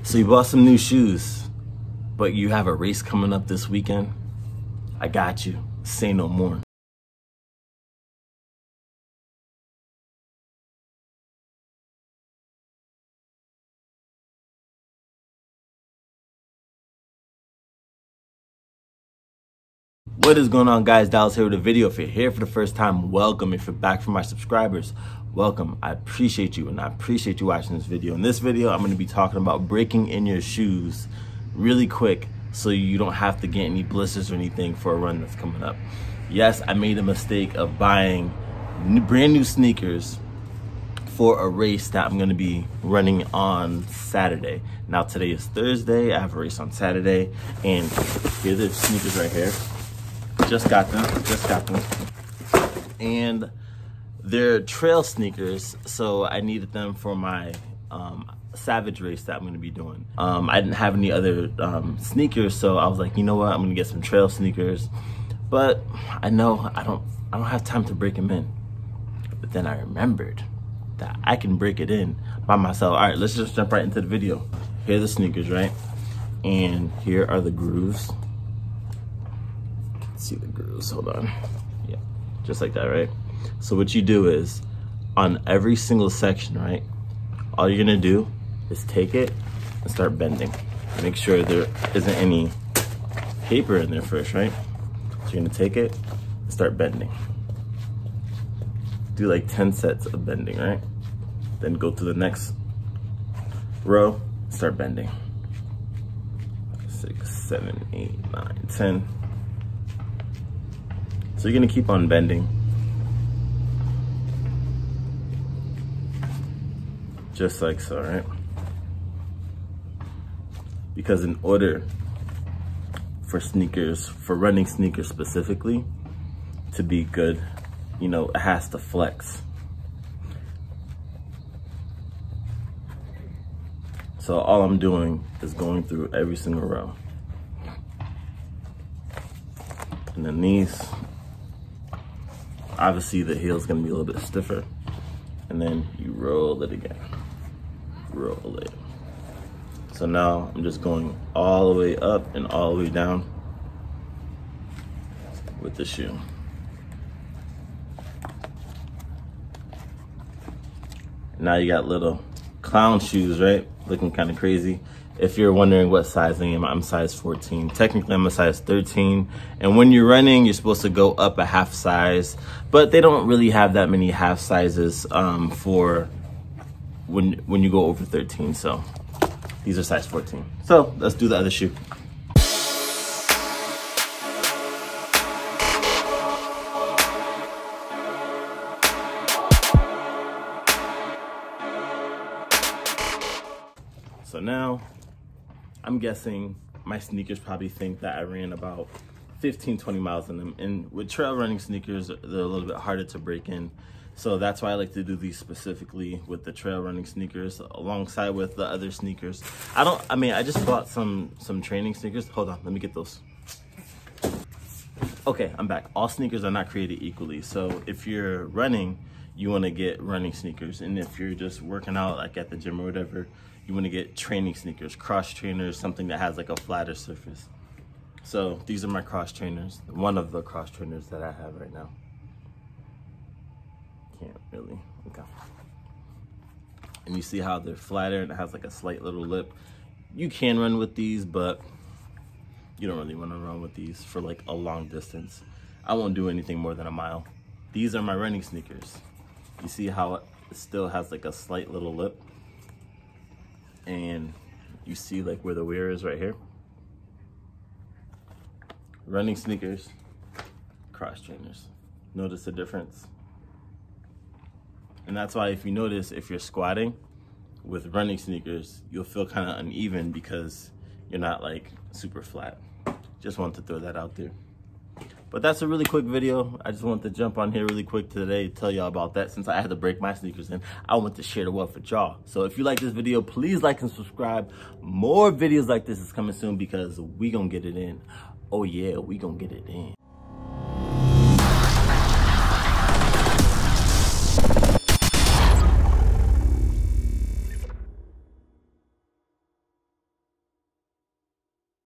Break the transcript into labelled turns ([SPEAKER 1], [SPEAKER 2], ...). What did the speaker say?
[SPEAKER 1] So you bought some new shoes, but you have a race coming up this weekend? I got you. Say no more. What is going on, guys? Dallas here with a video. If you're here for the first time, welcome. If you're back for my subscribers, welcome. I appreciate you, and I appreciate you watching this video. In this video, I'm going to be talking about breaking in your shoes really quick so you don't have to get any blisters or anything for a run that's coming up. Yes, I made a mistake of buying brand new sneakers for a race that I'm going to be running on Saturday. Now, today is Thursday. I have a race on Saturday, and here are the sneakers right here. Just got them. And they're trail sneakers, so I needed them for my Savage race that I'm gonna be doing. I didn't have any other sneakers, so I was like, you know what, I'm gonna get some trail sneakers. But I know I don't have time to break them in. But then I remembered that I can break it in by myself. All right, let's just jump right into the video. Here are the sneakers, right? And here are the grooves. See the grooves, hold on. Yeah, just like that, right? So what you do is, on every single section, right, all you're gonna do is take it and start bending. Make sure there isn't any paper in there first, right? So you're gonna take it and start bending. Do like 10 sets of bending, right? Then go to the next row, start bending. 6, 7, 8, 9, 10. So you're gonna keep on bending. Just like so, right? Because in order for sneakers, for running sneakers specifically, to be good, you know, it has to flex. So all I'm doing is going through every single row. And then these, obviously the heel's gonna be a little bit stiffer. And then you roll it again, roll it. So now I'm just going all the way up and all the way down with the shoe. Now you got little clown shoes, right? Looking kind of crazy. If you're wondering what size I am, I'm size 14. Technically, I'm a size 13. And when you're running, you're supposed to go up a half size, but they don't really have that many half sizes for when you go over 13. So these are size 14. So let's do the other shoe. So now, I'm guessing my sneakers probably think that I ran about 15, 20 miles in them. And with trail running sneakers, they're a little bit harder to break in. So that's why I like to do these specifically with the trail running sneakers alongside with the other sneakers. I just bought some training sneakers. Hold on, let me get those. Okay, I'm back. All sneakers are not created equally. So if you're running, you wanna get running sneakers. And if you're just working out like at the gym or whatever, you want to get training sneakers, cross trainers, something that has like a flatter surface. So these are my cross trainers, one of the cross trainers that I have right now. Can't really, okay. And you see how they're flatter and it has like a slight little lip. You can run with these, but you don't really want to run with these for like a long distance. I won't do anything more than a mile. These are my running sneakers. You see how it still has like a slight little lip? And you see like where the wear is right here. Running sneakers, cross trainers. Notice the difference? And that's why if you notice, if you're squatting with running sneakers, you'll feel kind of uneven because you're not like super flat. Just wanted to throw that out there. But that's a really quick video. I just wanted to jump on here really quick today to tell y'all about that. Since I had to break my sneakers in, I want to share the wealth with y'all. So if you like this video, please like and subscribe. More videos like this is coming soon because we gonna get it in. Oh yeah, we gonna get it in.